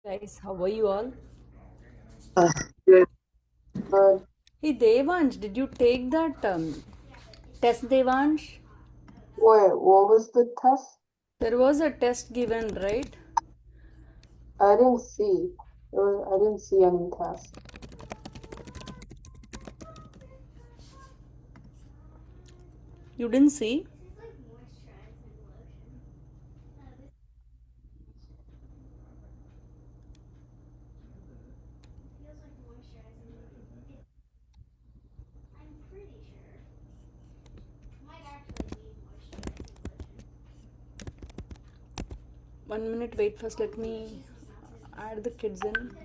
Guys, how are you all? Good. Hey Devansh, did you take that test, Devansh? Wait, what was the test? There was a test given, right? I didn't see. I didn't see any test. You didn't see? One minute, wait first. Let me add the kids in.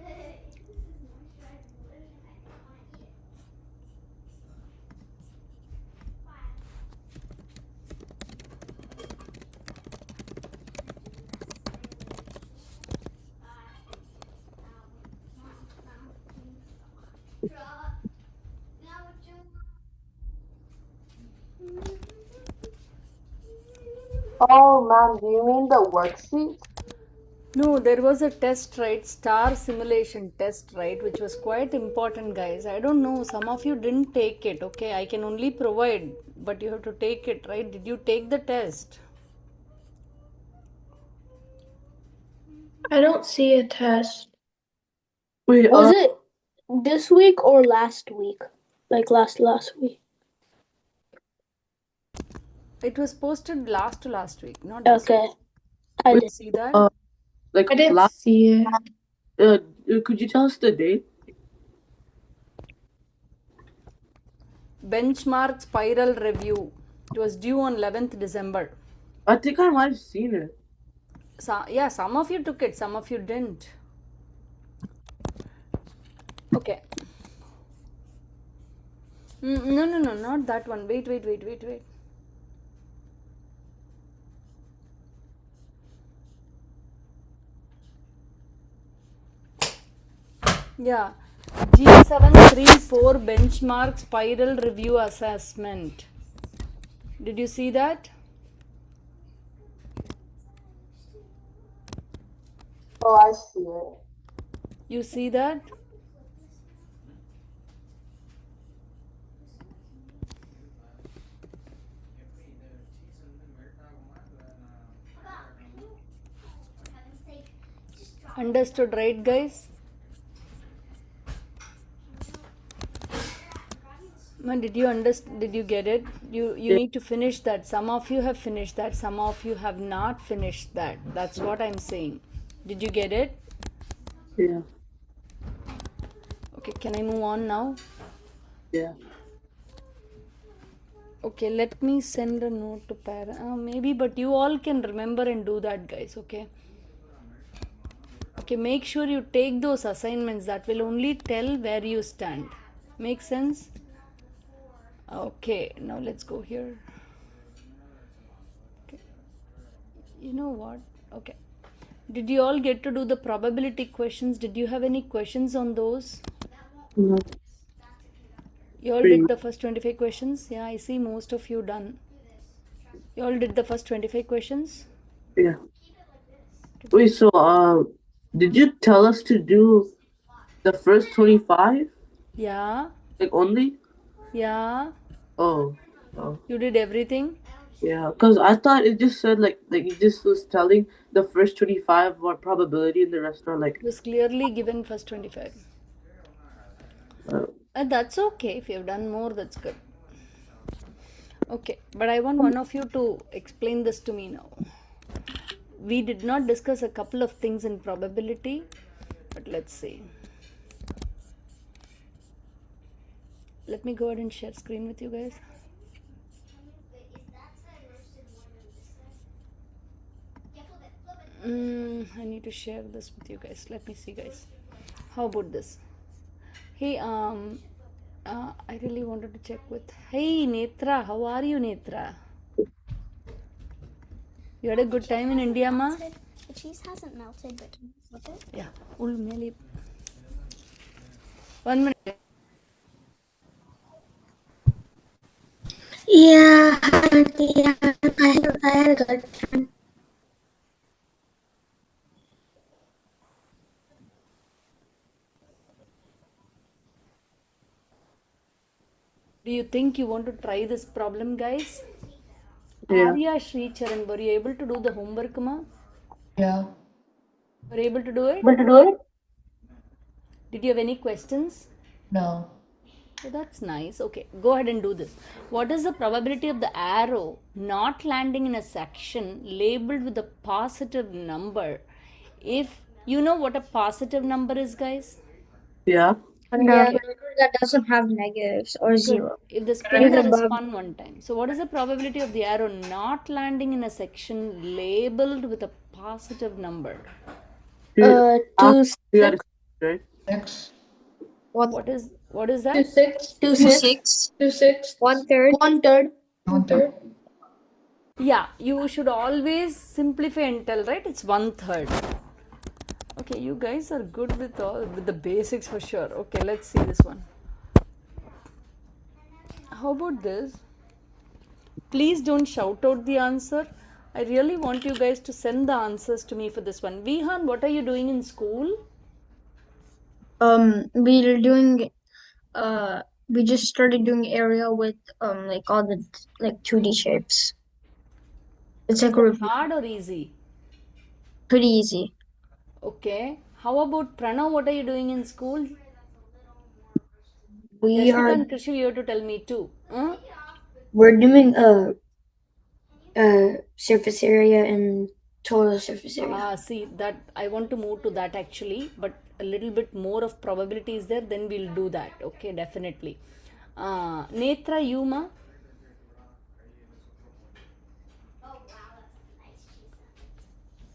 Oh, ma'am, do you mean the worksheet? No, there was a test, right? Star simulation test, right? Which was quite important, guys. I don't know. Some of you didn't take it, okay? I can only provide, but you have to take it, right? Did you take the test? I don't see a test. Wait, Was it this week or last week? Like last week? It was posted last to last week, not this Okay. week. I Did you did. see that? I didn't see it. could you tell us the date? Benchmark spiral review. It was due on 11th December. I think I might have seen it. So, yeah, some of you took it, some of you didn't. Okay. No, not that one. Wait. Yeah. G734 benchmark spiral review assessment. Did you see that? Oh, I see it. You see that? Understood, right, guys? Did you understand? Did you get it? You Yeah. need to finish that. Some of you have finished that. Some of you have not finished that. That's what I'm saying. Did you get it? Yeah. Okay, can I move on now? Yeah. Okay, let me send a note to parent. Maybe, but you all can remember and do that, guys. Okay. Okay, make sure you take those assignments. That will only tell where you stand. Make sense? Okay, now let's go here. Okay. You know what? Okay. Did you all get to do the probability questions? Did you have any questions on those? No, You all did the first 25 questions? Yeah, I see most of you done. You all did the first 25 questions? Yeah. Wait, so did you tell us to do the first 25? Yeah, Like only? yeah. Oh. Oh. You did everything? Yeah, because I thought it just said like it just was telling the first 25 what probability and the rest are It like was clearly given first 25. uh, That's okay. If you've done more, that's good. Okay, but I want one of you to explain this to me now. We did not discuss a couple of things in probability, but let's see. Let me go ahead and share screen with you guys. I need to share this with you guys. Let me see, guys. How about this? Hey, I really wanted to check with. Hey, Netra, how are you, Netra? You had a good time in India, ma? The cheese hasn't melted, but can you flip it? Yeah. Maybe 1 minute. Yeah, I had a good time. Do you think you want to try this problem, guys? Yeah. Arya, Shri, Charan, were you able to do the homework, ma? Yeah. Were you able to do it? Did you have any questions? No. Oh, that's nice. Okay, go ahead and do this. What is the probability of the arrow not landing in a section labeled with a positive number? If you know what a positive number is, guys? Yeah. A number that doesn't have negatives or Good. zero. If the spinner is spun one time. So what is the probability of the arrow not landing in a section labeled with a positive number? You Two got it, right? 6. What is that? 6. 1/3. 1/3. Yeah, you should always simplify and tell, right? It's 1/3. Okay, you guys are good with the basics for sure. Okay, let's see this one. How about this? Please don't shout out the answer. I really want you guys to send the answers to me for this one. Vihan, what are you doing in school? We're doing we just started doing area with like all the like 2D shapes. It's like a review. Hard or easy? Pretty easy. Okay. How about Pranav? What are you doing in school? We Yashvita are and Krishi, you have to tell me too. Huh? We're doing surface area and total surface area. See that I want to move to that actually, but a little bit more of probability is there. Then we'll do that. Okay, definitely. Netra, Yuma.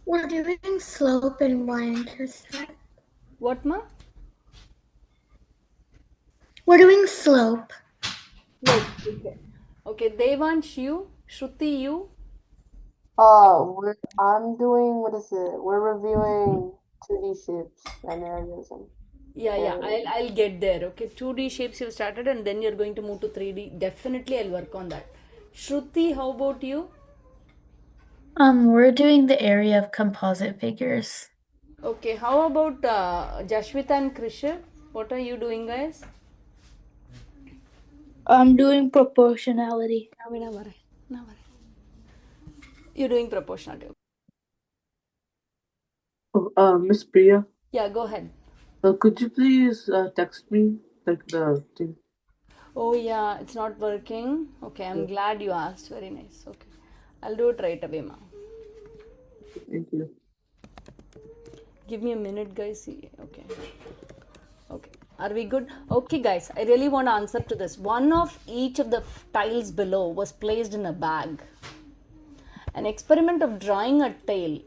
We're doing slope and y-intercept. What ma? We're doing slope. Okay. Okay, Devansh, you. Shruti, you. I'm doing, what is it? We're reviewing 2D shapes and areas. Yeah. I'll get there. Okay, 2D shapes you've started, and then you're going to move to 3D. Definitely, I'll work on that. Shruti, how about you? We're doing the area of composite figures. Okay, how about Jashvita and Krisha? What are you doing, guys? I'm doing proportionality. You're doing proportionality. Miss Priya, Yeah, go ahead. could you please text me like the thing? Oh yeah, it's not working. Okay, I'm glad you asked. Very nice. Okay, I'll do it right away, ma'am. Thank you. Give me a minute, guys. See, okay. Okay, are we good? Okay, guys, I really want to answer to this. One of each of the tiles below was placed in a bag. An experiment of drawing a tile,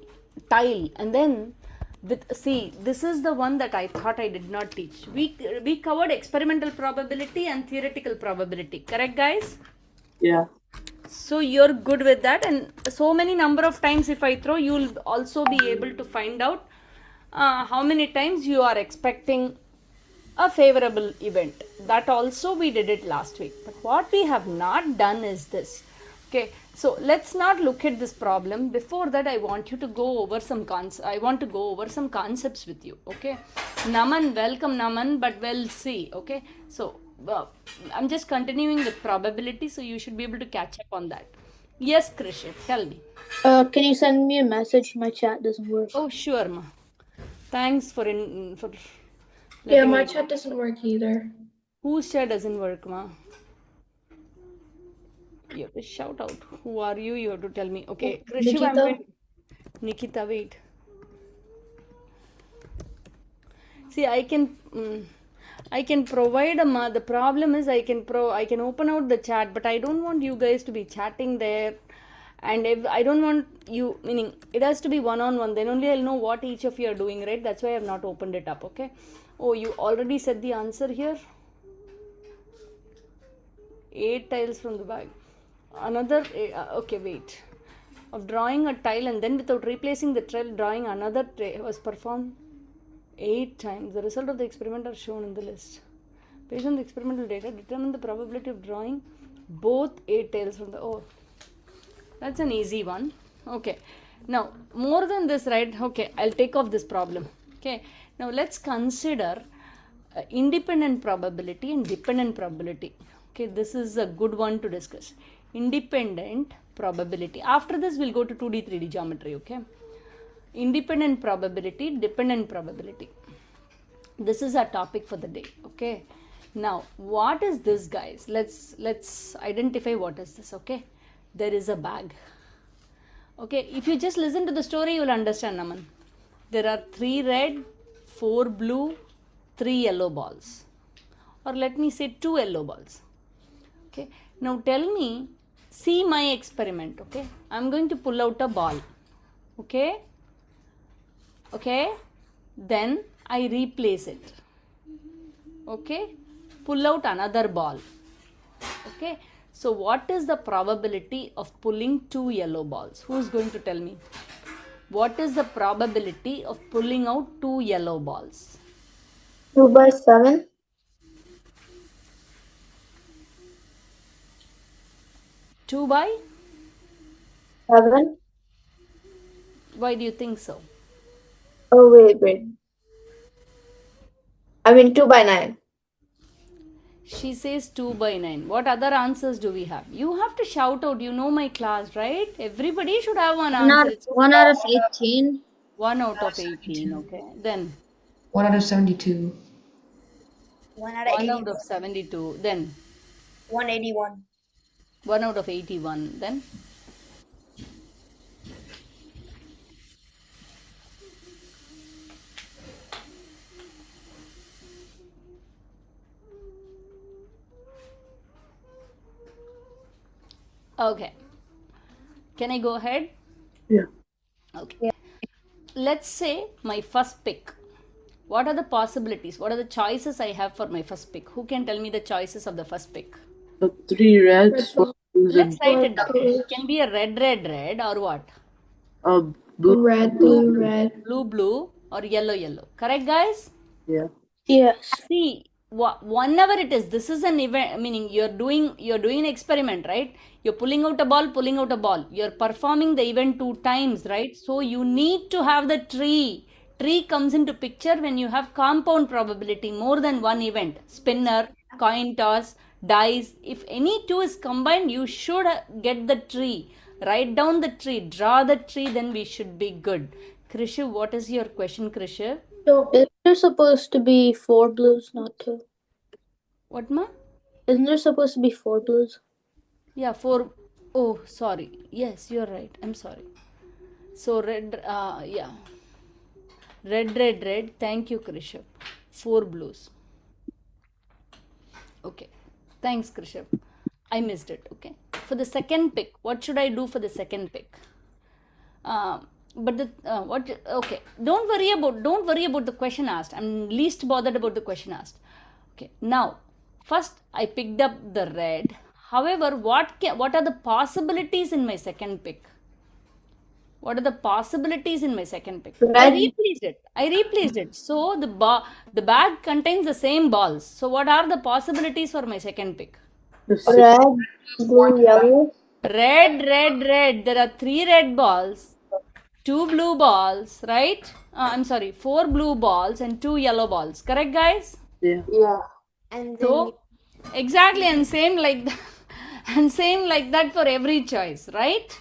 and then this is the one that I thought I did not teach. We covered experimental probability and theoretical probability. Correct, guys? Yeah. So you're good with that, and so many number of times if I throw, you'll also be able to find out how many times you are expecting a favorable event. That also we did it last week. But what we have not done is this. Okay, so let's not look at this problem. Before that, I want you to go over some concepts with you. Okay, Naman, welcome Naman, but we'll see. Okay, so I'm just continuing with probability, so you should be able to catch up on that. Yes, Krisha, tell me. Can you send me a message? My chat doesn't work. Oh, sure, ma. Thanks for Yeah, my chat doesn't work either. Whose chat doesn't work, ma? You have to shout out. Who are you? You have to tell me. Okay, Krishiv, Nikita, wait. See, I can provide the problem is I can open out the chat, but I don't want you guys to be chatting there. And if I don't want you, meaning it has to be one-on-one, then only I'll know what each of you are doing, right? That's why I have not opened it up. Okay. Oh, you already said the answer here. 8 tiles from the bag. Another okay, wait. Of drawing a tile and then without replacing the tile, drawing another was performed 8 times. The result of the experiment are shown in the list. Based on the experimental data, determine the probability of drawing both 8 tiles from the that's an easy one. Okay, now more than this, right? Okay, I'll take off this problem. Okay, now let's consider independent probability and dependent probability. Okay, this is a good one to discuss. Independent probability. After this, we'll go to 2D, 3D geometry. Okay. Independent probability, dependent probability. This is our topic for the day. Okay. Now, what is this, guys? Let's identify what is this. Okay. There is a bag. Okay. If you just listen to the story, you will understand, Naman. There are 3 red, 4 blue, 3 yellow balls. Or let me say 2 yellow balls. Okay. Now tell me, see my experiment. Okay. I'm going to pull out a ball. Okay. Okay. Then I replace it. Okay. Pull out another ball. Okay. So what is the probability of pulling 2 yellow balls? Who's going to tell me? What is the probability of pulling out 2 yellow balls? 2 by 7. 2 by? 7. Why do you think so? Oh, wait. I mean 2 by 9. She says 2 by 9. What other answers do we have? You have to shout out. You know my class, right? Everybody should have one answer. It's 1 out of 18. 1 out of 18. Okay. Then 1 out of 72. 1 out of 1 out 81. of 72. Then 181. 1 out of 81. Then okay. Can I go ahead? Yeah. Okay. Let's say my first pick. What are the possibilities? What are the choices I have for my first pick? Who can tell me the choices of the first pick? 3 reds, 4 blues, Let's and write it down. It can be a red, or what? blue. Red, blue, red. Blue, or yellow. Correct, guys? Yeah. Yes. See, whenever it is, this is an event, meaning you're doing an experiment, right? You're pulling out a ball. You're performing the event 2 times, right? So you need to have the tree. Tree comes into picture when you have compound probability, more than one event. Spinner, coin toss, dice. If any 2 is combined, you should get the tree. Write down the tree, draw the tree, then we should be good. Krishu, what is your question, Krishu? So is there supposed to be 4 blues, not 2? What, ma? Isn't there supposed to be 4 blues? Yeah, 4. Oh, sorry. Yes, you're right. I'm sorry. So, red, yeah. Red. Thank you, Krishav. 4 blues. Okay. Thanks, Krishav. I missed it. Okay. For the second pick, what should I do for the second pick? Okay. Don't worry about the question asked. I'm least bothered about the question asked. Okay. Now, first I picked up the red. However, what are the possibilities in my second pick? What are the possibilities in my second pick? Red. I replaced it. So the bag contains the same balls. So what are the possibilities for my second pick? Red, blue, yellow. Red. There are 3 red balls, 2 blue balls, right? I'm sorry, 4 blue balls and 2 yellow balls. Correct, guys? Yeah. And then So exactly, and same like that, and same like that for every choice, right?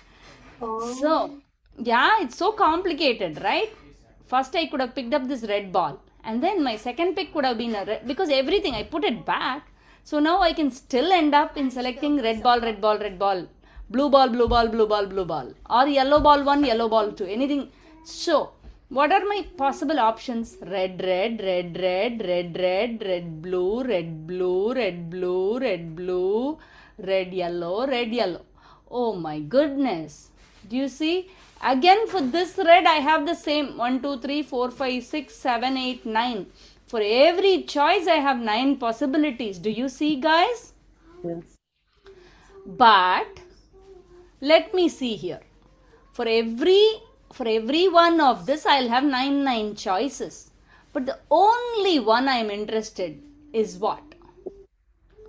So yeah, it's so complicated, right? First I could have picked up this red ball, and then my second pick could have been a red, because everything I put it back. So now I can still end up in selecting red ball, blue ball, or yellow ball 1, yellow ball 2, anything. So what are my possible options? Red, blue, red, yellow. Oh my goodness. Do you see? Again, for this red, I have the same 1, 2, 3, 4, 5, 6, 7, 8, 9. For every choice, I have 9 possibilities. Do you see, guys? Yes. But let me see here. For every one of this, I'll have 9 choices. But the only one I'm interested is what?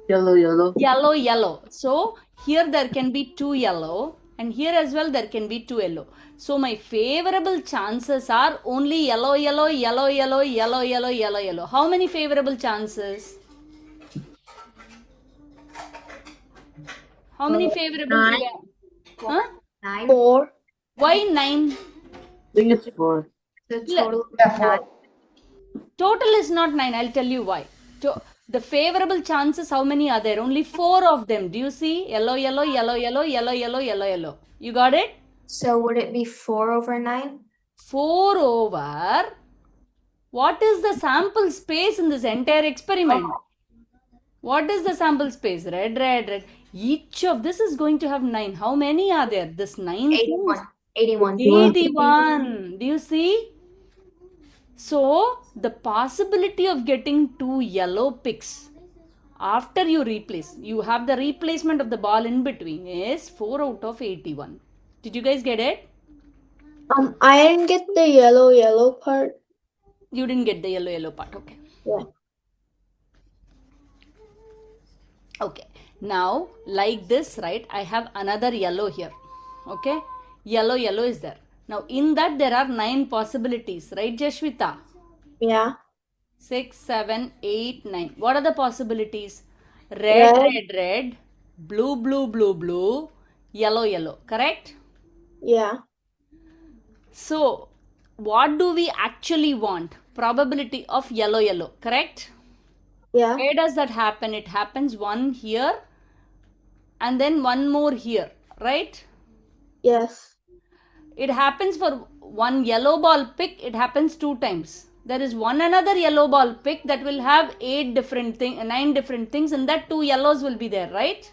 Yellow. Yellow. So here there can be 2 yellow, and here as well there can be 2 yellow. So my favorable chances are only yellow. How many favorable chances? How many favorable? Nine. Huh? 9. 4. Why 9? I think it's 4. The total Yeah, 4. Total is not 9. I'll tell you why. The favorable chances, how many are there? Only 4 of them. Do you see? Yellow, yellow, yellow, yellow, yellow, yellow, yellow, yellow. You got it? So would it be 4 over 9? 4 over. What is the sample space in this entire experiment? What is the sample space? Red, red, red. Each of this is going to have 9. How many are there? This 9 things. 81. 81. Do you see? So, the possibility of getting 2 yellow picks after you replace, you have the replacement of the ball in between, is 4 out of 81. Did you guys get it? I didn't get the yellow part. You didn't get the yellow part. Okay. Yeah. Okay. Now, like this, right? I have another yellow here. Okay. Yellow is there. Now, in that there are 9 possibilities, right, Jashwita? Yeah. 6, 7, 8, 9. What are the possibilities? Red, red, red, blue, blue, blue, blue, yellow. Correct? Yeah. So, what do we actually want? Probability of yellow. Correct? Yeah. Where does that happen? It happens one here and then one more here. Right? Yes. It happens for one yellow ball pick. It happens 2 times. There is one another yellow ball pick that will have 9 different things, and that 2 yellows will be there, right?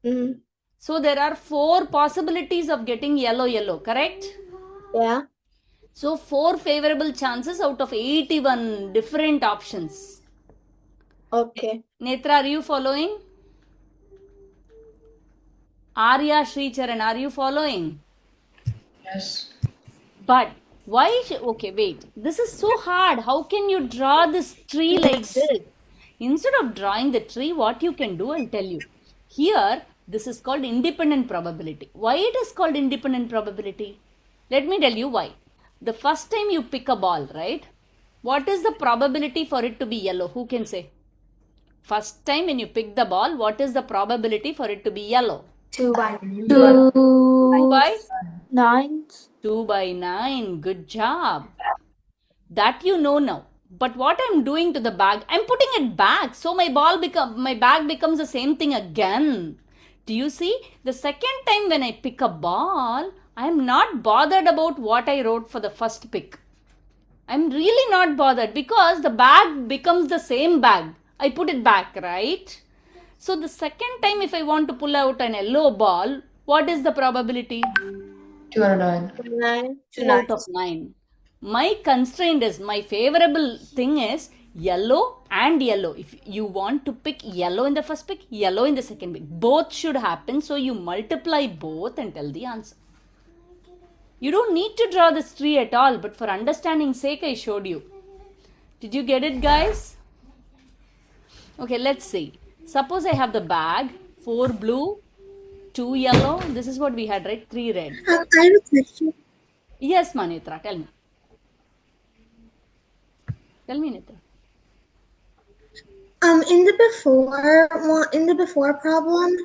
Mm-hmm. So there are 4 possibilities of getting yellow, correct? Yeah. So 4 favorable chances out of 81 different options. Okay. Netra, are you following? Arya, Sricharan, are you following? Yes. But why? Okay, wait. This is so hard. How can you draw this tree like this? Instead of drawing the tree, what you can do, I'll tell you. Here, this is called independent probability. Why it is called independent probability? Let me tell you why. The first time you pick a ball, right? What is the probability for it to be yellow? Who can say? First time when you pick the ball, what is the probability for it to be yellow? 2 by 2 by 9. 2 by 9. Good job. That you know now. But what I'm doing to the bag, I'm putting it back. So my bag becomes the same thing again. Do you see? The second time when I pick a ball, I'm not bothered about what I wrote for the first pick. I'm really not bothered because the bag becomes the same bag. I put it back, right? So the second time if I want to pull out an yellow ball, what is the probability? 2 out of 9. 9. 2 out of 9. My constraint is, my favorable thing is yellow and yellow. If you want to pick yellow in the first pick, yellow in the second pick, both should happen. So you multiply both and tell the answer. You don't need to draw this tree at all, but for understanding sake, I showed you. Did you get it, guys? Okay, let's see. Suppose I have the bag, 4 blue, 2 yellow. This is what we had, right? 3 red. I have a question. Yes, Manitra, tell me. Tell me, Nitra. In the before problem,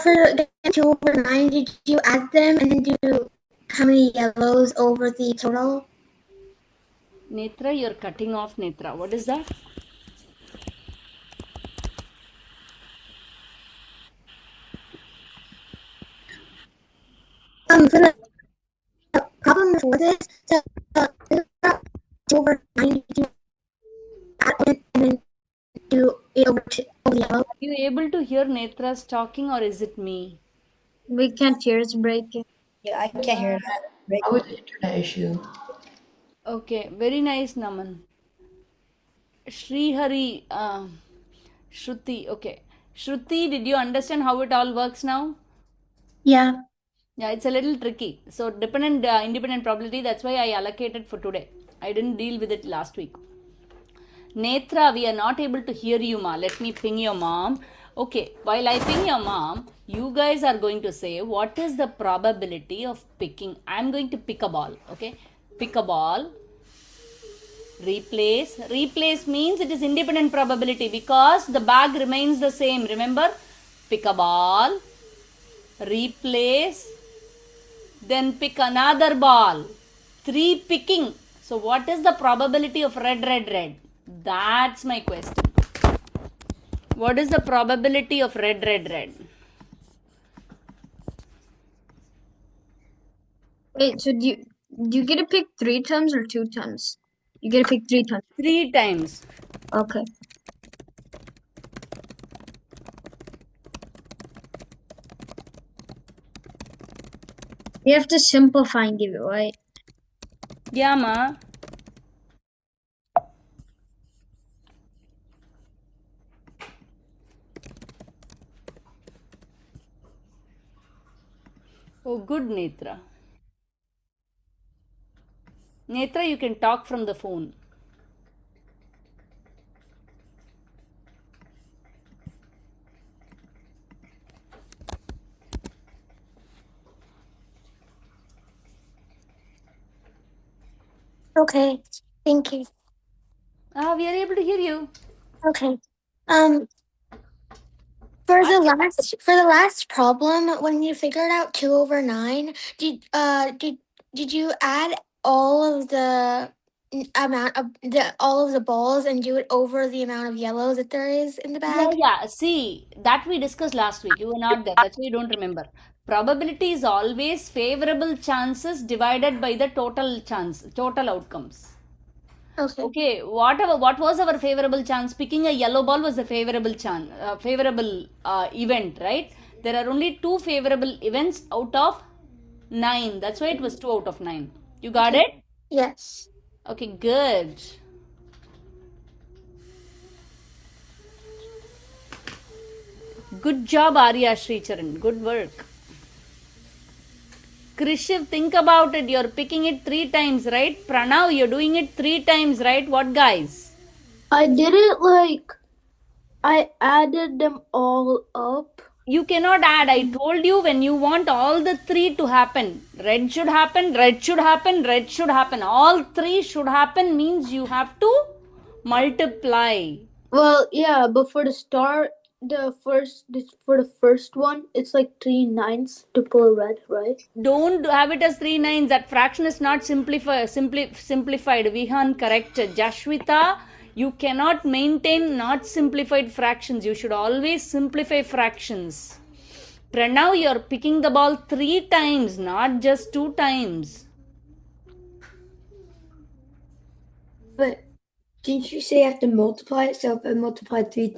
for getting 2 over 9, did you add them and then do how many yellows over the total? Netra, you're cutting off, Netra. What is that? For the problem before this, so 2 over 9, did you add it and then do it over the yellow? Are you able to hear Netra's talking or is it me? We can't hear. It's breaking. Yeah, I can't hear that. How is the internet issue? Okay, very nice, Naman. Srihari, Shruti, okay. Shruti, did you understand how it all works now? Yeah. Yeah, it's a little tricky. So independent probability, that's why I allocated for today. I didn't deal with it last week. Netra, we are not able to hear you, ma. Let me ping your mom. Okay, while I ping your mom, you guys are going to say, what is the probability of picking? I'm going to pick a ball, okay? Pick a ball. Replace. Replace means it is independent probability because the bag remains the same. Remember, pick a ball, replace, then pick another ball. 3 picking. So what is the probability of red, red, red? That's my question. What is the probability of red, red, red? Wait, so do you get to pick 3 times or 2 times? You get to pick 3 times. 3 times. Okay. You have to simplify and give it, right? Yeah, ma. Oh, good, Netra. Netra, you can talk from the phone. Okay. Thank you. We are able to hear you. Okay. For the last problem, when you figured out 2/9, did you add all of the amount of all of the balls and do it over the amount of yellow that there is in the bag? Yeah. See, that we discussed last week. You were not there. That's why you don't remember. Probability is always favorable chances divided by the total outcomes. Okay. Okay, what was our favorable chance? Picking a yellow ball was a favorable chance, favorable event, right? There are only 2 favorable events out of 9. That's why it was 2 out of 9. You got it? Yes. Okay, good. Good job, Arya Sricharan. Good work. Krishiv, think about it. You're picking it 3 times, right? Pranav, you're doing it 3 times, right? What, guys? I did it I added them all up. You cannot add. I told you, when you want all the 3 to happen, red should happen, red should happen, red should happen. All 3 should happen means you have to multiply. Well, yeah, but for the first one, it's like 3 nines to pull a red, right? Don't have it as 3 nines. That fraction is not simplified. Vihan corrected. Jashwita, you cannot maintain not simplified fractions. You should always simplify fractions. Pranav, you're picking the ball 3 times, not just 2 times. But didn't you say I have to multiply it? So if I multiply three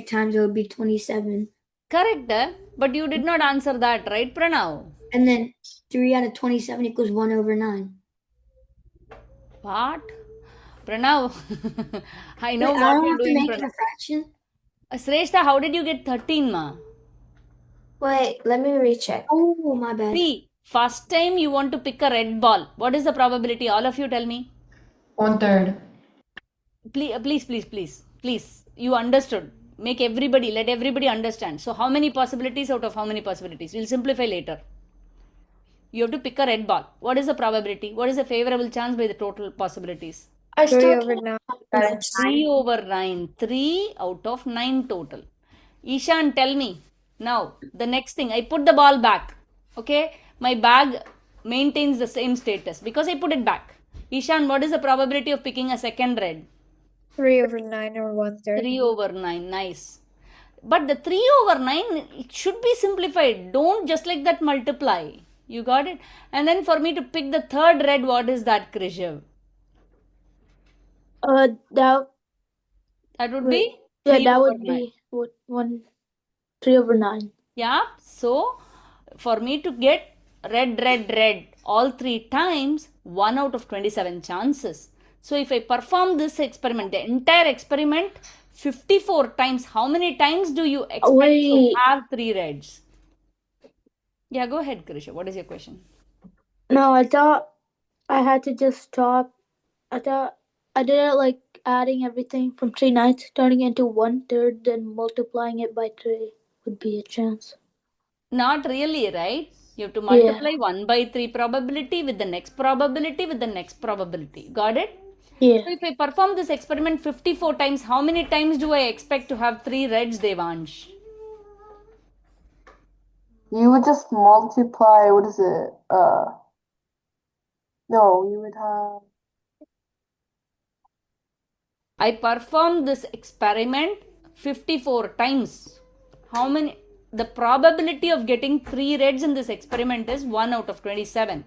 times, it would be 27. Correct, but you did not answer that, right, Pranav? And then 3 out of 27 equals 1/9. What? Pranav, I know Wait, I what don't you're have to doing, make it Pranav. a fraction? Shrestha, how did you get 13, ma? Wait, let me recheck. Oh, my bad. See, first time you want to pick a red ball. What is the probability? All of you tell me. 1/3. Please. You understood. Let everybody understand. So how many possibilities out of how many possibilities? We'll simplify later. You have to pick a red ball. What is the probability? What is the favorable chance by the total possibilities? I 3 still over can't 9. 3 over 9. 3 out of 9 total. Ishan, tell me. Now, the next thing. I put the ball back. Okay? My bag maintains the same status because I put it back. Ishan, what is the probability of picking a second red? 3 over 9 or 1/3. 3 over 9. Nice. But the 3 over 9, it should be simplified. Don't just like that multiply. You got it? And then for me to pick the third red, what is that, Krishav? That would be 3 over 9. 3 over 9. Yeah. So for me to get red all 3 times, 1 out of 27 chances. So if I perform this experiment, the entire experiment 54 times, how many times do you expect to have 3 reds? Yeah, go ahead, Krisha. What is your question? No, I thought I had to just stop. I thought I did it like adding everything from 3 nines, turning it into 1/3, then multiplying it by 3 would be a chance. Not really, right? You have to multiply 1 by 3 probability with the next probability with the next probability. Got it? Yeah. So if I perform this experiment 54 times, how many times do I expect to have 3 reds, Devansh? You would just multiply, what is it? No, you would have. I performed this experiment 54 times. How many? The probability of getting 3 reds in this experiment is 1 out of 27.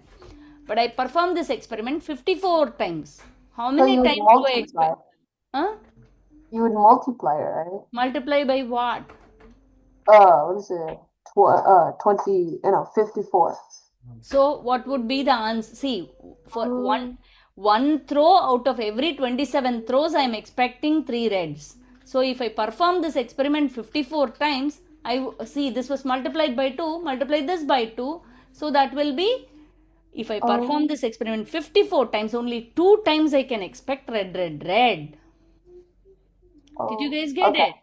But I performed this experiment 54 times. How So many you would times do I multiply. expect? Huh? You would multiply it, right? Multiply by what? What is it? 54. So what would be the answer? See, for one throw out of every 27 throws, I am expecting 3 reds. So if I perform this experiment 54 times, see this was multiplied by 2, multiply this by 2. So that will be, if I perform this experiment 54 times, only 2 times I can expect red, red, red. Did you guys get it?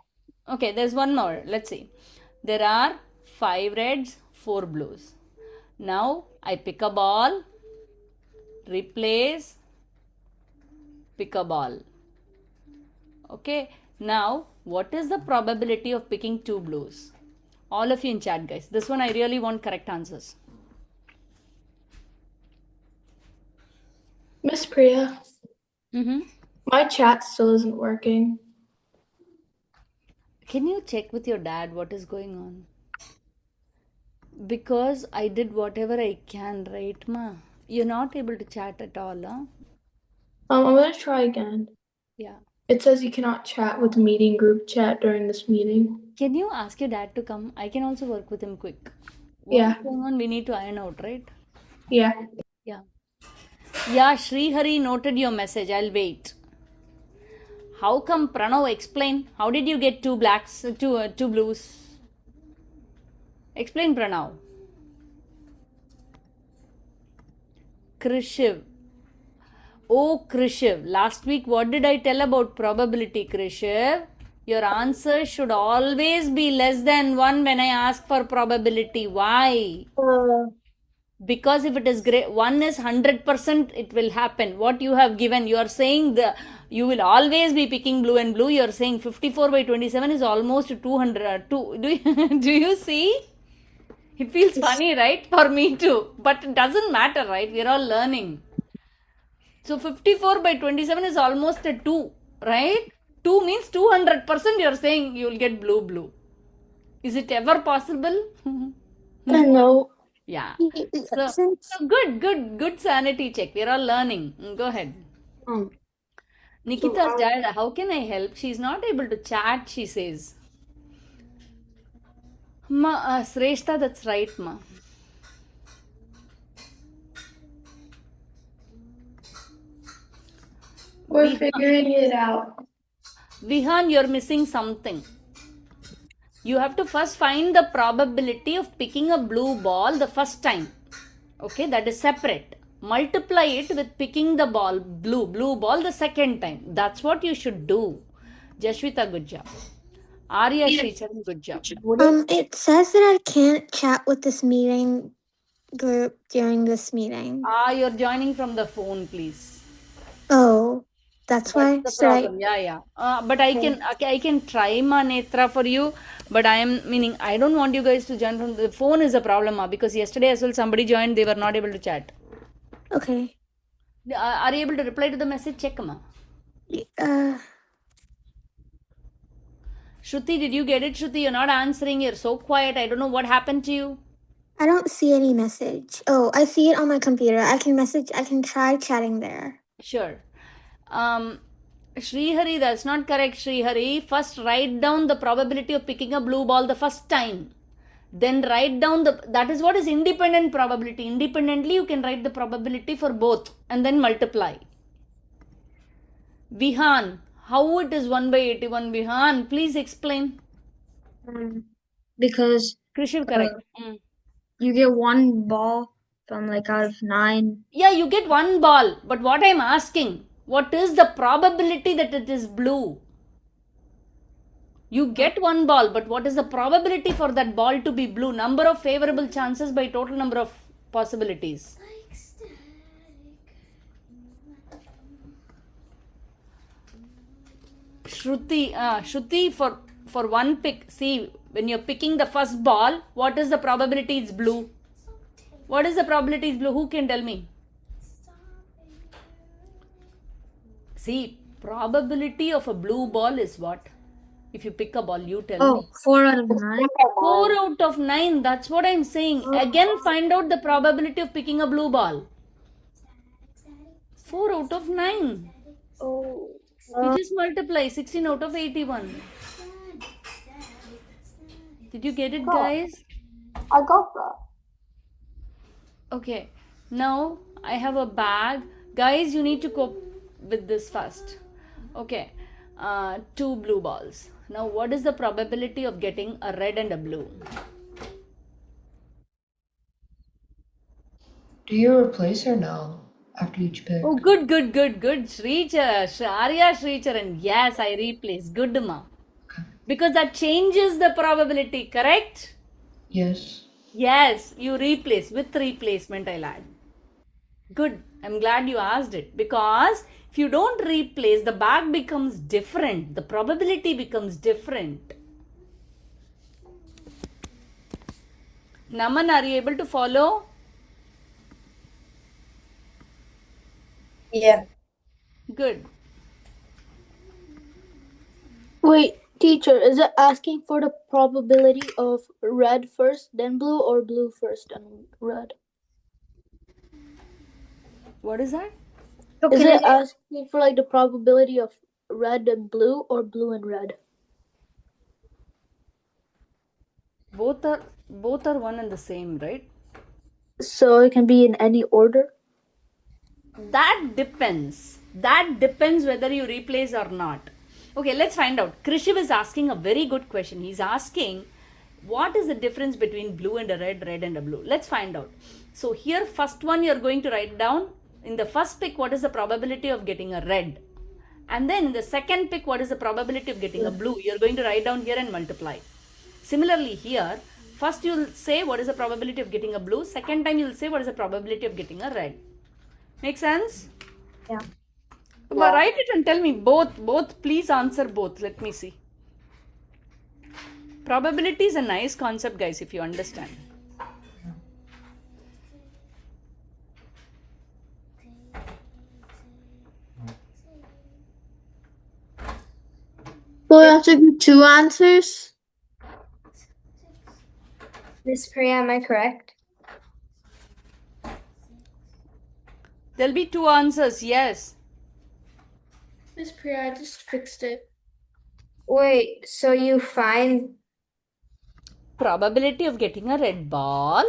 Okay, there's one more. Let's see. There are 5 reds, 4 blues. Now I pick a ball, replace, pick a ball. Okay, now what is the probability of picking 2 blues? All of you in chat, guys. This one I really want correct answers. Miss Priya, my chat still isn't working. Can you check with your dad what is going on? Because I did whatever I can, right, ma? You're not able to chat at all, huh? I'm gonna try again. Yeah. It says you cannot chat with meeting group chat during this meeting. Can you ask your dad to come? I can also work with him quick. Yeah. What's going on? We need to iron out, right? Yeah. Yeah. Yeah, Srihari noted your message. I'll wait. How come, Pranav? Explain. How did you get 2 blacks, two blues? Explain, Pranav. Krishiv. Oh, Krishiv. Last week, what did I tell about probability, Krishiv? Your answer should always be less than 1 when I ask for probability. Why? Because if it is 1 is 100%, it will happen. What you have given, you are saying you will always be picking blue and blue. You are saying 54 by 27 is almost 200. Do you see? It feels funny, right? For me too. But it doesn't matter, right? We're all learning. So 54 by 27 is almost a 2, right? 2 means 200% you're saying you'll get blue, blue. Is it ever possible? No. Yeah. So good sanity check. We're all learning. Go ahead. Nikita's dad, how can I help? She's not able to chat, she says. Ma, Sreshta, that's right, ma. We're figuring it out. Vihan, you're missing something. You have to first find the probability of picking a blue ball the first time. Okay, that is separate. Multiply it with picking the ball, blue ball the second time. That's what you should do. Jashwita, good job. Arya Sricharan, good job. It says that I can't chat with this meeting group during this meeting. You're joining from the phone, please. Oh, that's why. That's the problem. Yeah. But I can try ma Netra for you. But I don't want you guys to join from the phone is a problem, ma, because yesterday as well somebody joined, they were not able to chat. Okay. Are you able to reply to the message? Check, ma. Shruti, did you get it? Shruti, you're not answering. You're so quiet. I don't know what happened to you. I don't see any message. Oh, I see it on my computer. I can try chatting there. Sure. Srihari, that's not correct, Srihari. First write down the probability of picking a blue ball the first time. Then write down that is what is independent probability. Independently, you can write the probability for both and then multiply. Vihan, how it is 1 by 81, Vihan? Please explain. Because Krishiv, correct. you get 1 ball from out of 9. Yeah, you get 1 ball. But what I'm asking, what is the probability that it is blue? You get 1 ball, but what is the probability for that ball to be blue? Number of favorable chances by total number of possibilities. Shruti, for 1 pick, see, When you're picking the first ball, what is the probability it's blue? What is the probability it's blue? Who can tell me? See, probability of a blue ball is what? If you pick a ball, you tell me. 4 out of 9. 4 out of 9. That's what I'm saying. Again, find out the probability of picking a blue ball. 4 out of 9. Oh. You just multiply 16 out of 81. Did you get it, guys? I got that. Okay. Now I have a bag. Guys, you need to cope with this first. Okay. 2 blue balls. Now, what is the probability of getting a red and a blue? Do you replace or no? After each pick? Oh, good. Shricharan. Yes, I replace. Good, ma. Because that changes the probability, correct? Yes. Yes, you replace. With replacement, I'll add. Good. I'm glad you asked it. Because if you don't replace, the bag becomes different. The probability becomes different. Naman, are you able to follow? Yeah. Good. Wait, teacher, is it asking for the probability of red first, then blue, or blue first, then red? What is that? Is it asking for like the probability of red and blue, or blue and red? Both are one and the same, right? So it can be in any order? That depends. That depends whether you replace or not. Okay, let's find out. Krishiv is asking a very good question. He's asking, what is the difference between blue and a red and a blue? Let's find out. So here, first one you're going to write down. In the first pick, what is the probability of getting a red? And then in the second pick, what is the probability of getting a blue? You're going to write down here and multiply. Similarly here, first you'll say what is the probability of getting a blue. Second time you'll say what is the probability of getting a red. Make sense? Yeah. But write it and tell me both. Please answer both. Let me see. Probability is a nice concept, guys, if you understand. So I have to give 2 answers? Miss Priya, am I correct? There'll be 2 answers, yes. Miss Priya, I just fixed it. Wait, so you find Probability of getting a red ball,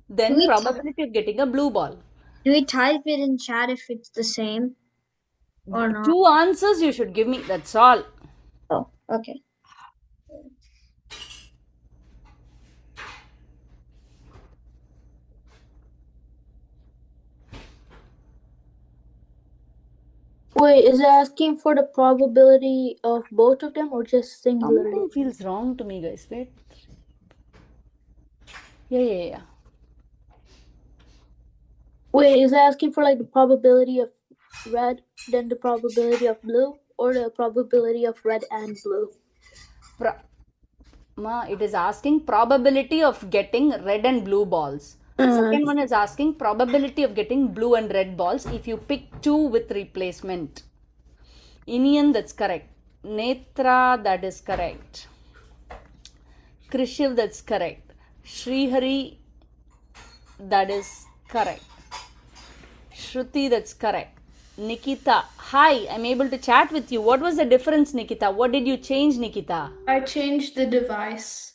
then probability of getting a blue ball. Do we type it in chat if it's the same or not? 2 answers you should give me, that's all. Oh, okay. Wait, is it asking for the probability of both of them or just singularly? Something feels wrong to me, guys. Wait. Yeah. Wait, is it asking for like the probability of red, then the probability of blue, or the probability of red and blue? It is asking probability of getting red and blue balls. Second one is asking probability of getting blue and red balls if you pick 2 with replacement. Inian, that's correct. Netra, that is correct. Krishiv, that's correct. Srihari, that is correct. Shruti, that's correct. Nikita, hi, I'm able to chat with you. What was the difference, Nikita? What did you change, Nikita? I changed the device.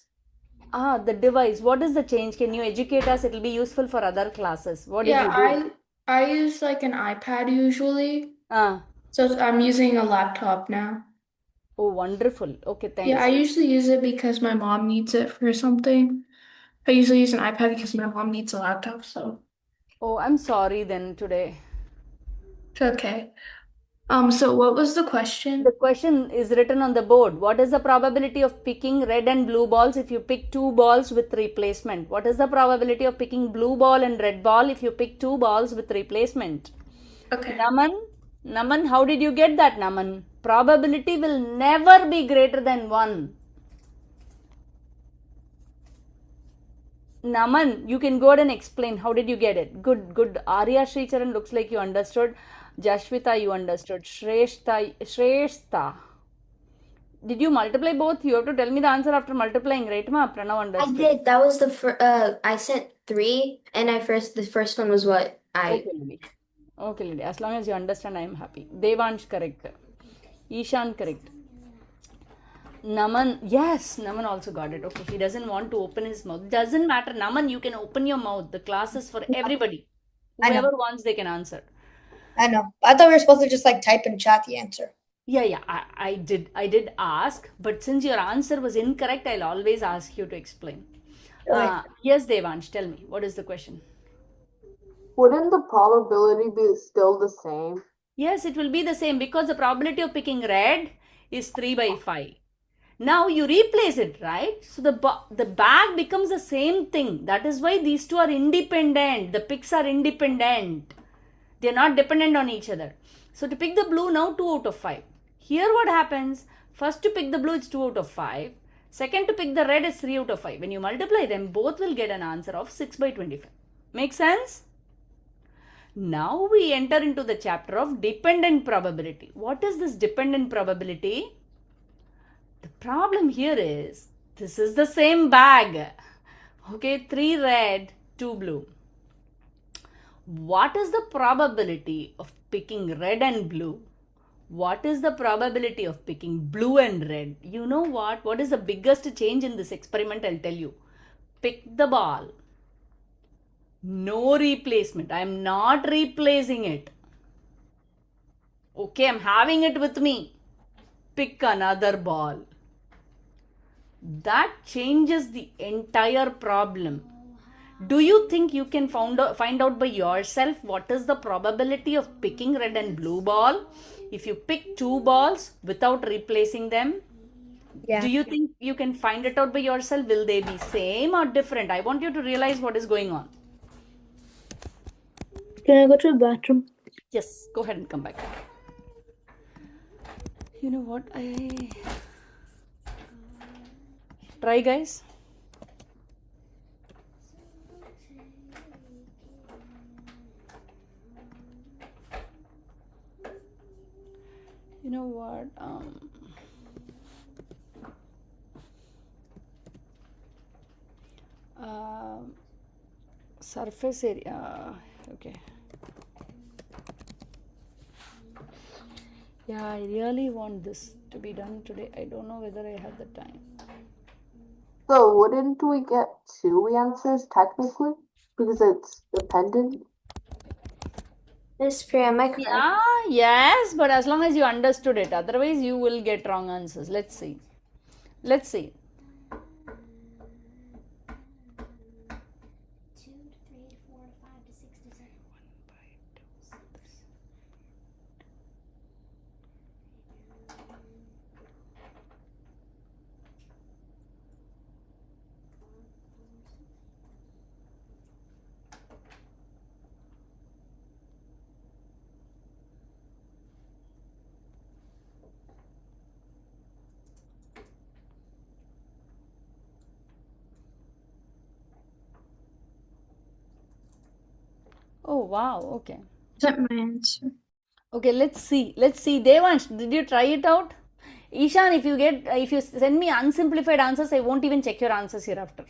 The device. What is the change? Can you educate us? It'll be useful for other classes. What did you do? I use like an iPad usually. Ah. So I'm using a laptop now. Oh, wonderful. Okay, thanks. Yeah, I usually use it because my mom needs it for something. I usually use an iPad because my mom needs a laptop, so. Oh, I'm sorry then today. It's okay. So what was the question? The question is written on the board. What is the probability of picking red and blue balls if you pick 2 balls with replacement? What is the probability of picking blue ball and red ball if you pick 2 balls with replacement? Okay. Naman, how did you get that, Naman? Probability will never be greater than 1. Naman, you can go ahead and explain. How did you get it? Good. Arya Sricharan looks like you understood. Jashvita, you understood. Shrestha. Did you multiply both? You have to tell me the answer after multiplying, right, ma? Pranav I understood. did. That was the first. I sent 3, and the first one was what Okay, Lily. Okay, Lily. As long as you understand, I am happy. Devansh correct. Ishan correct. Naman, yes, Naman also got it. Okay, he doesn't want to open his mouth. Doesn't matter, Naman, you can open your mouth. The class is for everybody. I know. Whoever wants, they can answer. I know. I thought we were supposed to just like type in chat the answer. Yeah, I did ask, but since your answer was incorrect, I'll always ask you to explain. Really? Yes, Devansh, tell me, what is the question? Wouldn't the probability be still the same? Yes, it will be the same because the probability of picking red is 3 by 5. Now you replace it, right? So the bag becomes the same thing. That is why these two are independent. The picks are independent. They are not dependent on each other. So to pick the blue now 2 out of 5. Here what happens? First to pick the blue it's 2 out of 5. Second to pick the red is 3 out of 5. When you multiply them, both will get an answer of 6 by 25. Make sense? Now we enter into the chapter of dependent probability. What is this dependent probability? The problem here is, this is the same bag. Okay, 3 red, 2 blue. What is the probability of picking red and blue? What is the probability of picking blue and red? You know what? What is the biggest change in this experiment? I'll tell you. Pick the ball. No replacement. I'm not replacing it. Okay, I'm having it with me. Pick another ball. That changes the entire problem. Do you think you can find out by yourself what is the probability of picking red and blue ball? If you pick 2 balls without replacing them, Yeah. do you think you can find it out by yourself? Will they be same or different? I want you to realize what is going on. Can I go to the bathroom? Yes, go ahead and come back. You know what? Try, guys. You know what? Surface area. Okay. Yeah, I really want this to be done today. I don't know whether I have the time. So wouldn't we get 2 answers technically? Because it's dependent? Miss Priya, am I correct? Yeah, yes, but as long as you understood it. Otherwise, you will get wrong answers. Let's see. Let's see. Oh, wow. Okay. Sent my answer. Okay, let's see. Devansh, did you try it out? Ishan, if you send me unsimplified answers, I won't even check your answers hereafter.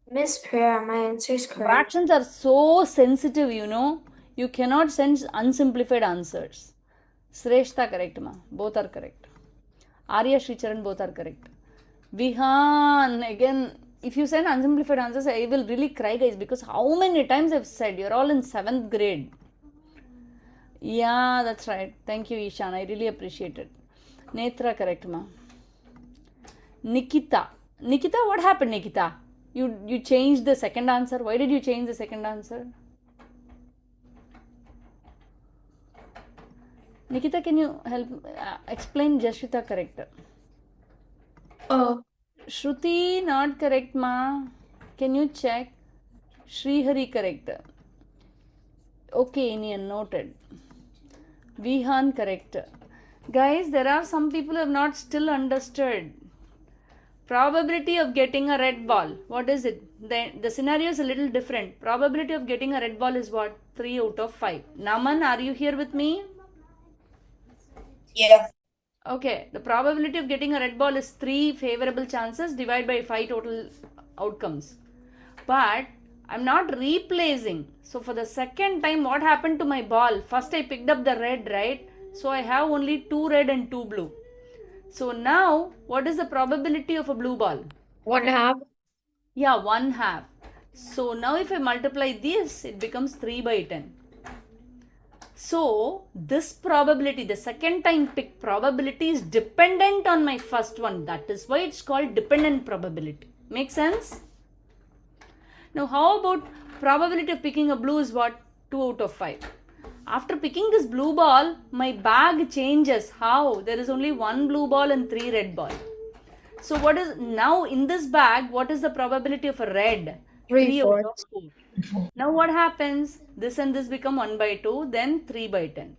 Miss Priya, my answer is correct. Fractions are so sensitive, you know. You cannot send unsimplified answers. Shrestha correct, ma. Both are correct. Arya Sricharan, both are correct. Vihan, again, if you send unsimplified answers, I will really cry, guys, because how many times I've said you're all in 7th grade. Yeah, that's right. Thank you, Ishan. I really appreciate it. Netra, correct, ma. Nikita, what happened, Nikita? You changed the second answer. Why did you change the second answer? Nikita, can you help explain Jashvita correct? Oh, Shruti, not correct, ma. Can you check? Srihari, correct. Okay, Indian, noted. Vihan, correct. Guys, there are some people who have not still understood. Probability of getting a red ball. What is it? The scenario is a little different. Probability of getting a red ball is what? 3 out of 5. Naman, are you here with me? Yeah. Okay, the probability of getting a red ball is 3 favorable chances divided by 5 total outcomes. But I'm not replacing. So for the second time, what happened to my ball? First I picked up the red, right? So I have only 2 red and 2 blue. So now, what is the probability of a blue ball? 1/2. Yeah, 1/2. So now if I multiply this, it becomes 3 by 10. So this probability, the second time pick probability is dependent on my first one. That is why it's called dependent probability. Make sense? Now how about probability of picking a blue is what? 2 out of 5. After picking this blue ball, my bag changes. How? There is only 1 blue ball and 3 red ball. So what is now in this bag, what is the probability of a red? 3 out of 4. Now what happens? This and this become 1 by 2, then 3 by 10.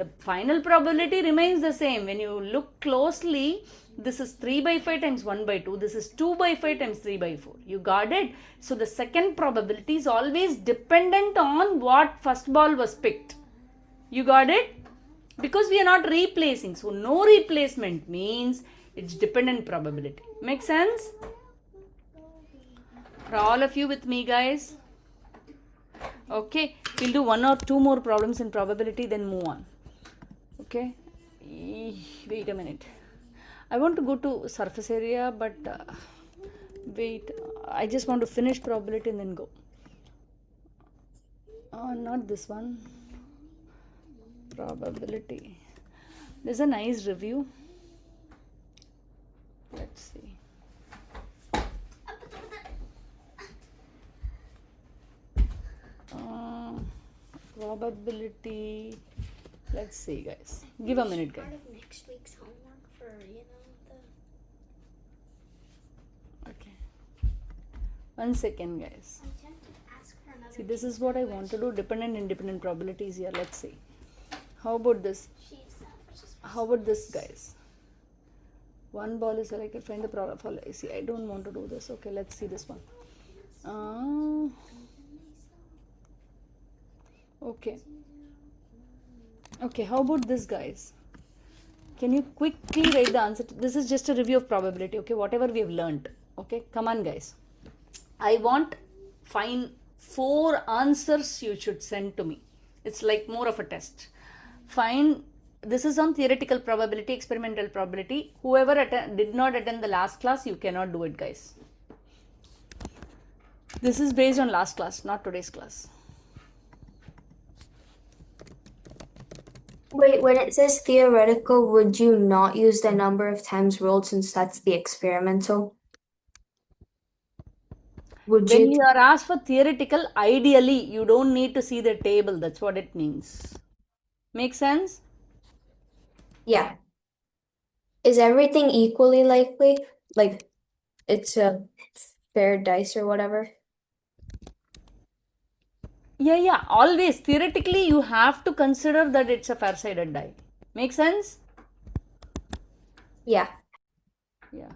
The final probability remains the same. When you look closely, this is 3 by 5 times 1 by 2. This is 2 by 5 times 3 by 4. You got it? So the second probability is always dependent on what first ball was picked. You got it? Because we are not replacing. So no replacement means it's dependent probability. Make sense? Are all of you with me, guys? Okay, we'll do 1 or 2 more problems in probability, then move on. Okay, wait a minute. I want to go to surface area, but wait, I just want to finish probability and then go. Not this one. Probability. There's a nice review. Let's see. Probability. Let's see, guys. Give a minute, guys. Next week's homework for Okay. 1 second, guys. See, this is what I want to do. Dependent, independent probabilities here. Let's see. How about this? How about this, guys? 1 ball is selected. Find the probability. See, I don't want to do this. Okay, let's see this one. Okay. Okay, how about this, guys? Can you quickly write the answer? This is just a review of probability, okay? Whatever we have learned. Okay, come on, guys. I want find 4 answers you should send to me. It's like more of a test. This is on theoretical probability, experimental probability. Whoever did not attend the last class, you cannot do it, guys. This is based on last class, not today's class. Wait, when it says theoretical, would you not use the number of times rolled since that's the experimental? When you are asked for theoretical, ideally, you don't need to see the table. That's what it means. Make sense? Yeah. Is everything equally likely? Like, it's a fair dice or whatever? Yeah. Always, theoretically, you have to consider that it's a fair-sided die. Make sense? Yeah. Yeah.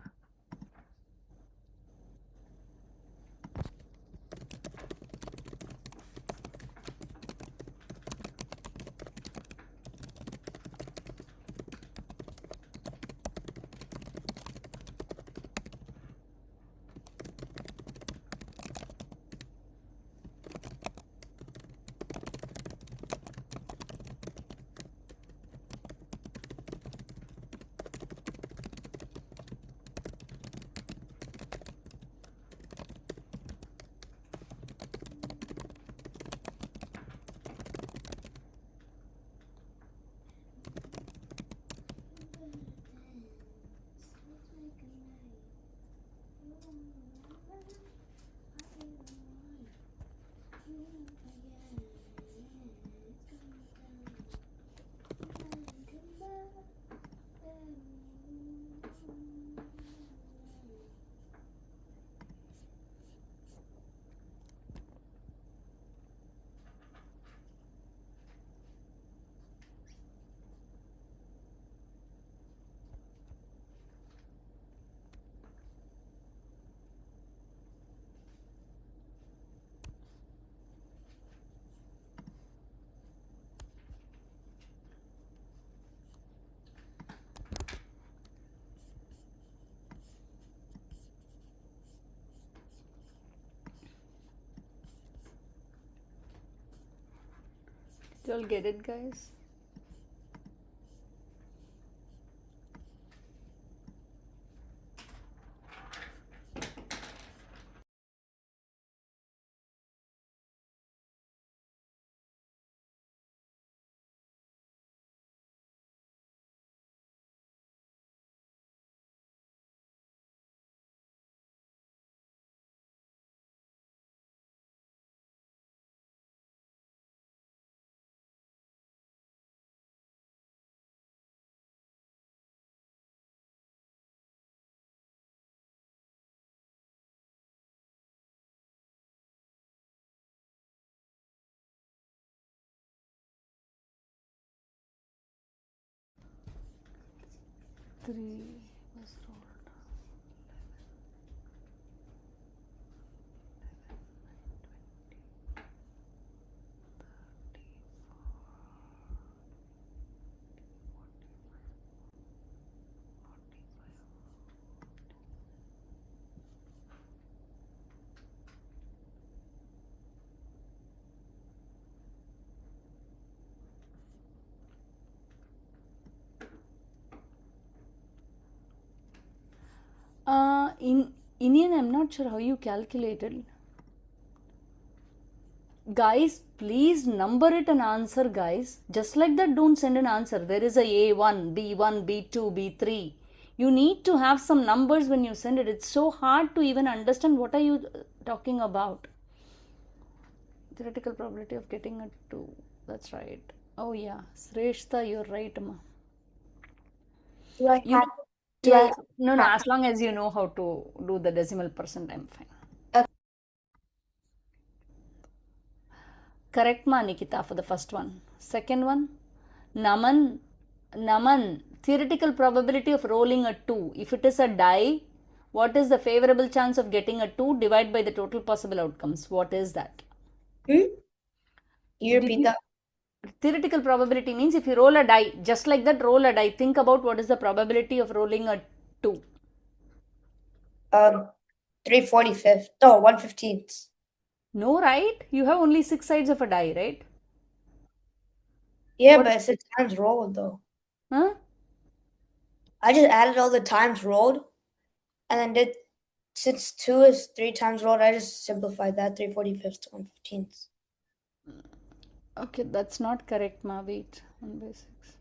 You all get it, guys? Three was rolled. In Indian, I'm not sure how you calculated. Guys, please number it and answer, guys. Just like that, don't send an answer. There is a A1, B1, B2, B3. You need to have some numbers when you send it. It's so hard to even understand what are you talking about. Theoretical probability of getting a 2. That's right. Oh yeah, Sreshta, you're right, ma. Do I You have know, do I yes, no, as long as you know how to do the decimal percent, I'm fine. Correct, ma, Nikita, for the first one. Second one, Naman, theoretical probability of rolling a 2. If it is a die, what is the favorable chance of getting a 2 divided by the total possible outcomes? What is that? You repeat that? Theoretical probability means if you roll a die, just like that, roll a die. Think about what is the probability of rolling a 2. 3/45. No, 1/15. No, right? You have only 6 sides of a die, right? Yeah, What? but it's the times rolled though. Huh? I just added all the times rolled and then did, since 2 is 3 times rolled, I just simplified that, 3/45 to 1/15. Okay, that's not correct, ma. Wait. 1 by 6.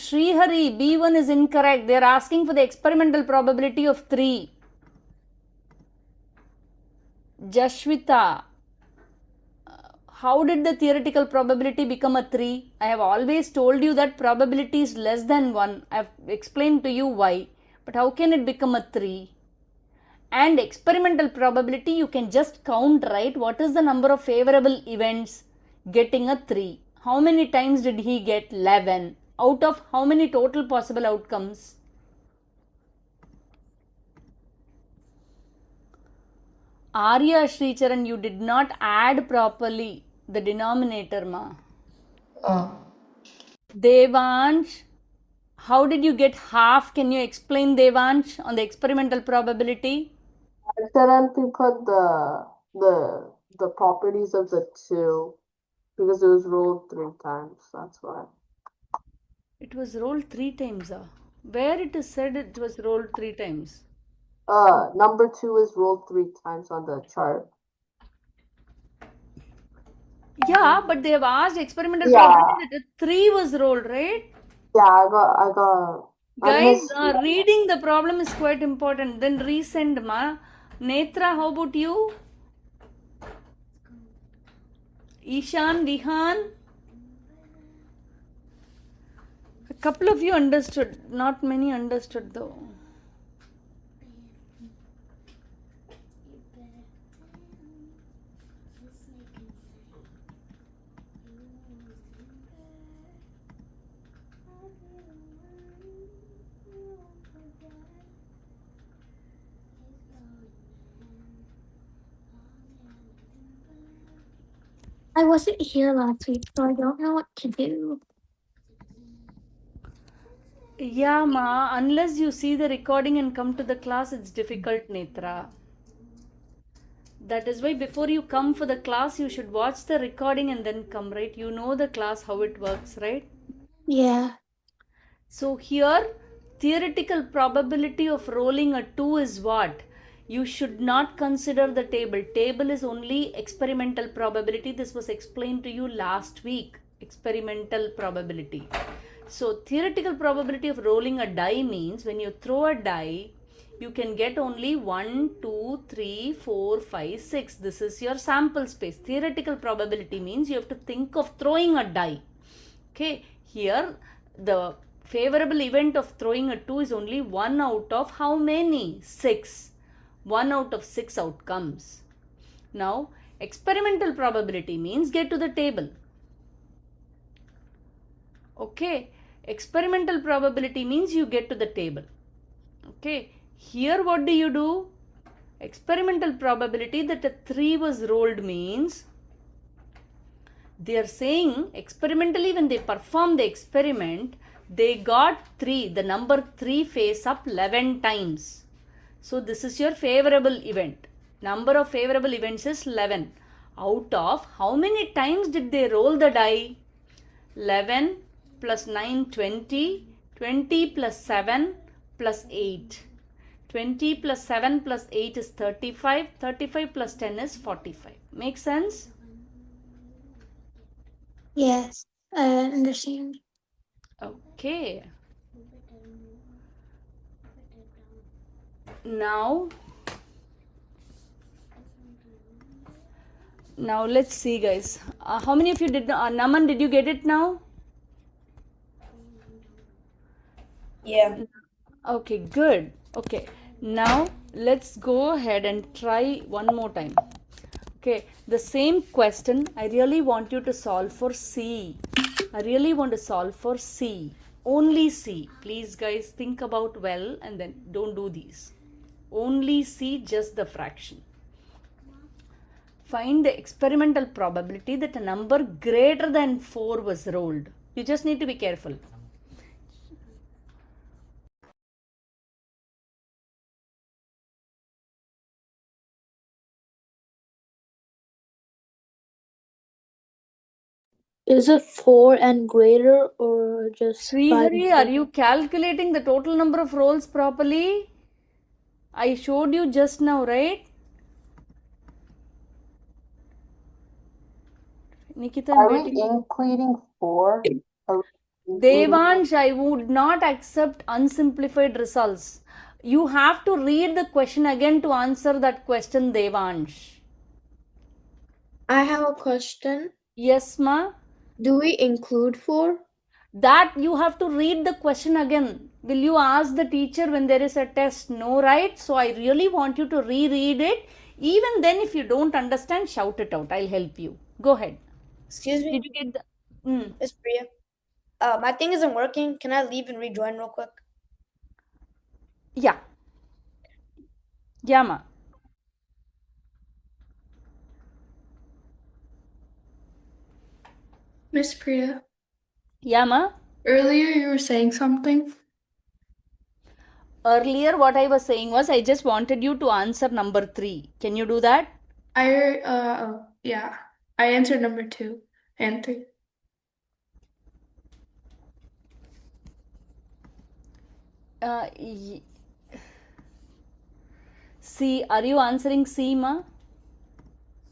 Srihari, B1 is incorrect. They are asking for the experimental probability of 3. Jashwita, how did the theoretical probability become a 3? I have always told you that probability is less than 1. I have explained to you why. But how can it become a 3? And experimental probability, you can just count, right? What is the number of favorable events getting a 3? How many times did he get? 11. Out of how many total possible outcomes? Arya Sricharan, you did not add properly the denominator, ma. Devansh, how did you get half? Can you explain, Devansh, on the experimental probability? Accidentally put the properties of the 2 because it was rolled 3 times. That's why. It was rolled 3 times. Where it is said it was rolled 3 times? Number 2 is rolled 3 times on the chart. Yeah, but they have asked experimental Yeah. probability that 3 was rolled, right? Yeah, I got. Guys, reading the problem is quite important. Then resend, ma. Netra, how about you? Ishan, Vihan? A couple of you understood. Not many understood though. I wasn't here last week, so I don't know what to do. Yeah, ma. Unless you see the recording and come to the class, it's difficult, Netra. That is why before you come for the class, you should watch the recording and then come, right? You know the class, how it works, right? Yeah. So here, theoretical probability of rolling a 2 is what? You should not consider the table. Table is only experimental probability. This was explained to you last week. Experimental probability. So theoretical probability of rolling a die means when you throw a die, you can get only 1, 2, 3, 4, 5, 6. This is your sample space. Theoretical probability means you have to think of throwing a die. Okay, here the favorable event of throwing a 2 is only 1 out of how many? 6. 1 out of 6 outcomes. Now, experimental probability means get to the table. Okay, experimental probability means you get to the table. Okay, here what do? Experimental probability that a 3 was rolled means they are saying experimentally when they perform the experiment, they got 3, the number 3 face up 11 times. So this is your favorable event. Number of favorable events is 11. Out of how many times did they roll the die? 11 plus 9, 20. 20 plus 7 plus 8. 20 plus 7 plus 8 is 35. 35 plus 10 is 45. Make sense? Yes. I understand. Okay. Now let's see, guys. How many of you did? Naman, did you get it now? Yeah. Okay, good. Okay, now let's go ahead and try one more time. Okay, the same question. I really want you to solve for C. I really want to solve for C. Only C. Please, guys, think about well and then don't do these. Only C, just the fraction. Find the experimental probability that a number greater than 4 was rolled. You just need to be careful. Is it 4 and greater or just 5 and Srihari, are greater? you calculating the total number of rolls properly? I showed you just now, right? Nikita, I'm Are we waiting. including 4? Are we including Devansh, I would not accept unsimplified results. You have to read the question again to answer that question, Devansh. I have a question. Yes, ma? Do we include 4? That you have to read the question again. Will you ask the teacher when there is a test? No, right? So I really want you to reread it. Even then, if you don't understand, shout it out. I'll help you. Go ahead. Excuse me, Did you get the... Miss Priya. My thing isn't working. Can I leave and rejoin real quick? Yeah. Yeah, ma. Miss Priya, Yeah, ma. earlier you were saying something. Earlier, what I was saying was I just wanted you to answer number 3. Can you do that? Yeah. I answered number 2 and 3. C. Are you answering C, ma?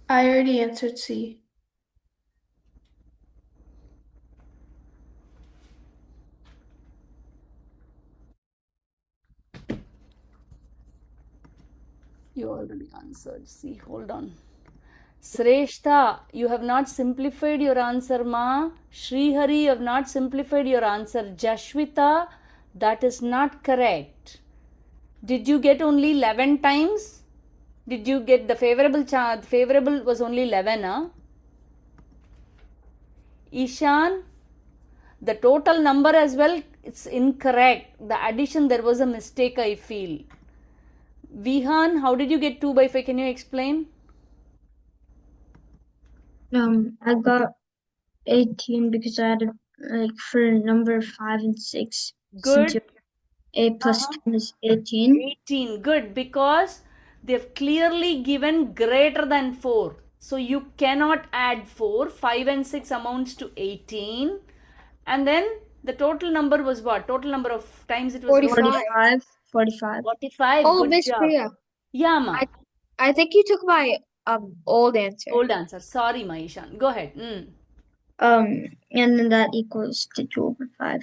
I already answered C. You already answered C. Hold on. Sreshta, you have not simplified your answer, ma. Srihari, you have not simplified your answer. Jashwita, that is not correct. Did you get only 11 times? Did you get the favorable favorable was only 11, huh? Ishan, the total number as well, it's incorrect. The addition, there was a mistake, I feel. Vihan, how did you get 2 by 5? Can you explain? I got 18 because I had for number 5 and 6. Good. Since 8 plus 10 is 18. 18. Good. Because They've clearly given greater than 4. So you cannot add 4. 5 and 6 amounts to 18. And then the total number was what? Total number of times it was rolled? 45. 45. 45. Oh, Good Miss job. Priya, Yeah, ma. I think you took my old answer. Old answer. Sorry, Maishan. Go ahead. And then that equals to 2 over 5.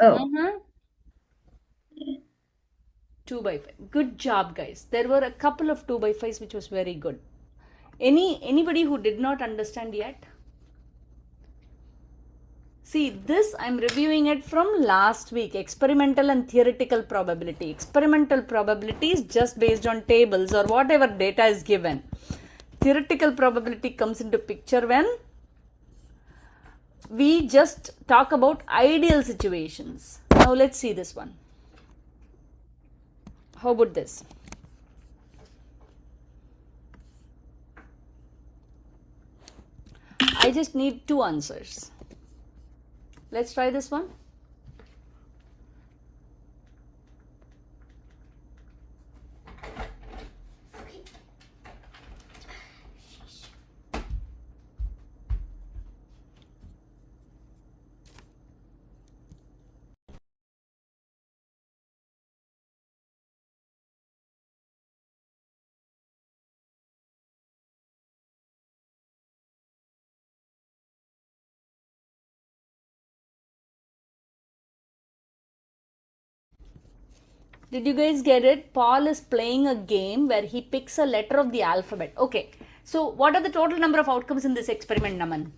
Oh. 2 by 5. Good job, guys. There were a couple of 2 by 5s which was very good. Anybody who did not understand yet? See, this I'm reviewing it from last week. Experimental and theoretical probability. Experimental probability is just based on tables or whatever data is given. Theoretical probability comes into picture when we just talk about ideal situations. Now let's see this one. How about this? I just need 2 answers. Let's try this one. Did you guys get it? Paul is playing a game where he picks a letter of the alphabet. Okay. So what are the total number of outcomes in this experiment, Naman?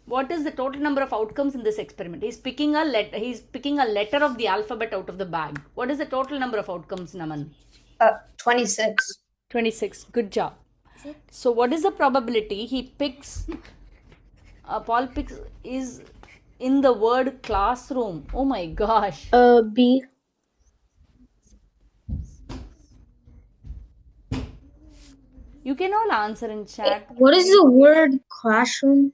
What is the total number of outcomes in this experiment? He's picking a letter of the alphabet out of the bag. What is the total number of outcomes, Naman? 26. 26. Good job. So what is the probability he picks? Paul picks is in the word classroom. Oh my gosh. B. You can all answer in chat. What is the word classroom?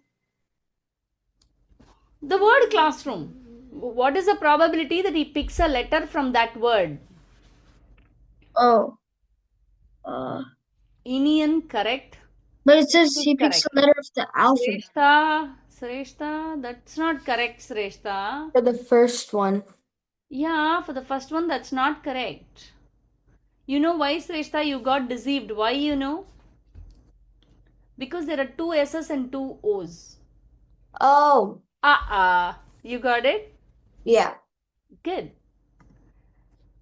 The word classroom. What is the probability that he picks a letter from that word? Oh. Inian, correct. But it says he picks a letter of the alphabet. Sreshta, that's not correct, Sreshta. For the first one. Yeah, for the first one, that's not correct. You know why, Sreshta, you got deceived? Why you know? Because there are 2 S's and 2 O's. Oh. You got it? Yeah. Good.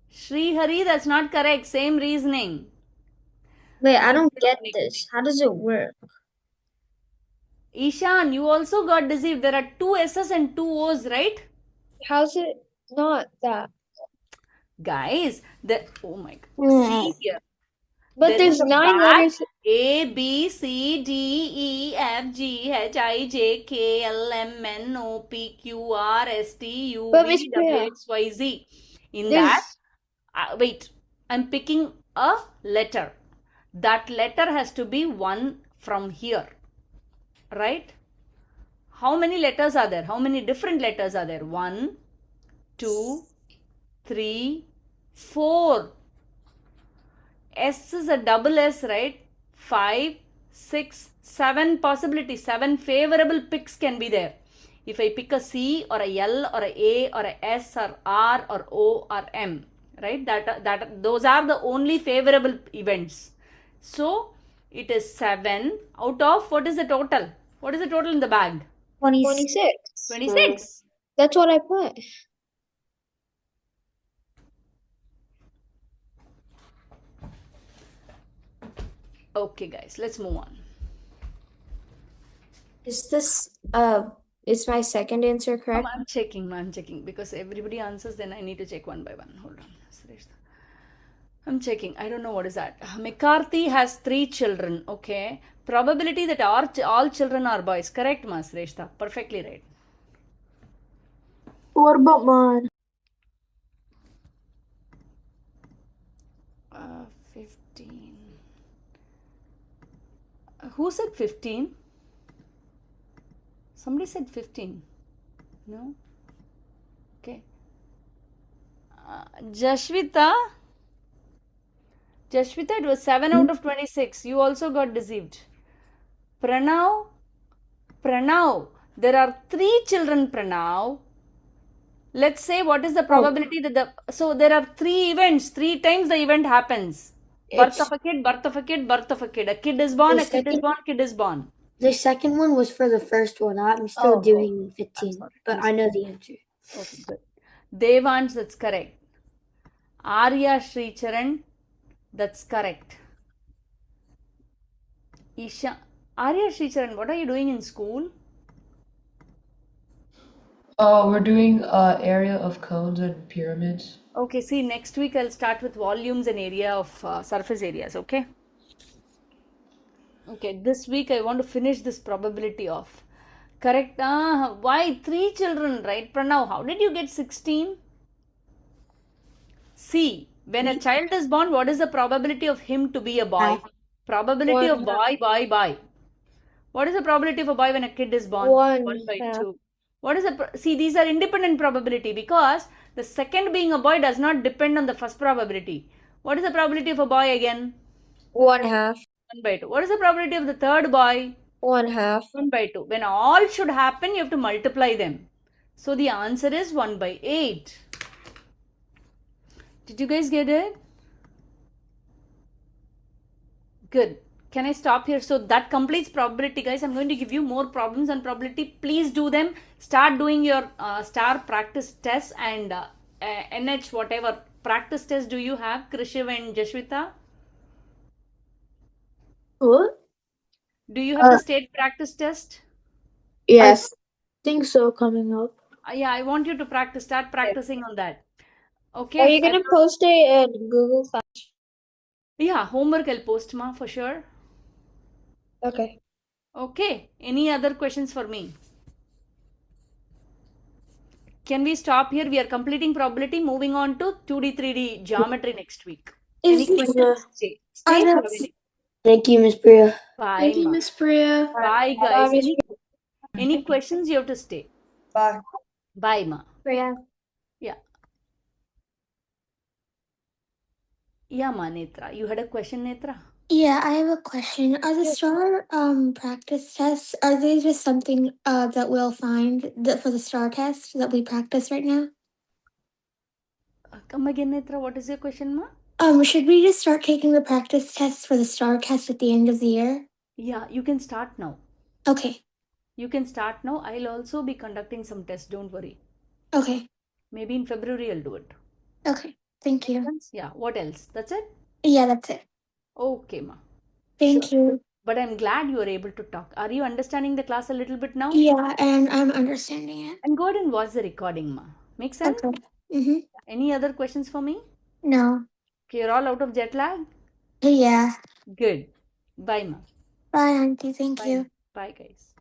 Sri Hari, that's not correct. Same reasoning. Wait, I don't get this. How does it work? Ishan, you also got deceived. There are 2 S's and 2 O's, right? How's it not that? Guys, oh my God. See here. But there's 9 letters. A, B, C, D, E, F, G, H, I, J, K, L, M, N, O, P, Q, R, S, T, U, V, W, X, Y, Z. In that, wait, I'm picking a letter. That letter has to be one from here. Right? How many letters are there? How many different letters are there? 1, 2, 3, 4. S is a double S, right? 5, 6, 7 possibilities. 7 favorable picks can be there. If I pick a C or a L or a A or a S or R or O or M, right? Those are the only favorable events. So it is 7 out of, what is the total? What is the total in the bag? 26. 26. That's what I put. Okay, guys, let's move on. Is this is my second answer correct? I'm checking because everybody answers, then I need to check one by one. Hold on. I'm checking. I don't know what is that. McCarthy has 3 children. Okay. Probability that all children are boys. Correct, Ma Sreshta. Perfectly right. What about mine? 15. Who said 15? Somebody said 15. No? Okay. Jashvita, Jashvita, it was 7 out of 26. You also got deceived. Pranav, there are 3 children, Pranav. Let's say what is the probability that so there are 3 events, 3 times the event happens. Birth of a kid, birth of a kid, birth of a kid. A kid is born, a kid is born, kid is born. The second one was for the first one. I'm still doing 15, but I know the answer. Okay, good. Devans, that's correct. Arya Sricharan, that's correct. Isha, Arya Sricharan, what are you doing in school? We're doing area of cones and pyramids. Okay, see, next week I'll start with volumes and area of surface areas, okay? Okay, this week I want to finish this probability off. Correct? Why? 3 children, right? Pranav, how did you get 16? See, when a child is born, what is the probability of him to be a boy? Probability of boy. What is the probability of a boy when a kid is born? 1 by 2. What is the see? These are independent probability because the second being a boy does not depend on the first probability. What is the probability of a boy again? 1/2. 1 by 2. What is the probability of the third boy? 1/2. 1 by 2. When all should happen, you have to multiply them. So the answer is 1 by 8. Did you guys get it? Good. Can I stop here? So that completes probability, guys. I'm going to give you more problems on probability. Please do them. Start doing your star practice tests and NH whatever practice test do you have, Krishiv and Jashvita? What? Do you have the state practice test? Yes. I think so, coming up. Yeah, I want you to practice. Start practicing on that. Okay. Are you gonna post it in Google Class? Yeah, homework I'll post, ma, for sure. Okay. Okay. Any other questions for me? Can we stop here? We are completing probability. Moving on to 2D, 3D geometry next week. Any questions? Stay. Thank you, Miss Priya. Bye, Thank you, ma. Miss Priya. Bye, guys. Any questions? You have to stay. Bye. Bye, ma. Priya. Yeah. Yeah, ma, Netra. You had a question, Netra? Yeah, I have a question. Are the star practice tests, are they just something that we'll find for the star test that we practice right now? Come again, Netra. What is your question, ma? Should we just start taking the practice tests for the star test at the end of the year? Yeah, you can start now. Okay. You can start now. I'll also be conducting some tests. Don't worry. Okay. Maybe in February I'll do it. Okay. Thank you. Yeah. What else? That's it? Yeah, that's it. Okay, ma. Thank you. But I'm glad you were able to talk. Are you understanding the class a little bit now? Yeah, and I'm understanding it. And go ahead and watch the recording, ma. Make sense? Okay. Mm-hmm. Any other questions for me? No. Okay, you're all out of jet lag? Yeah. Good. Bye, ma. Bye, Auntie. Thank you. Bye, guys.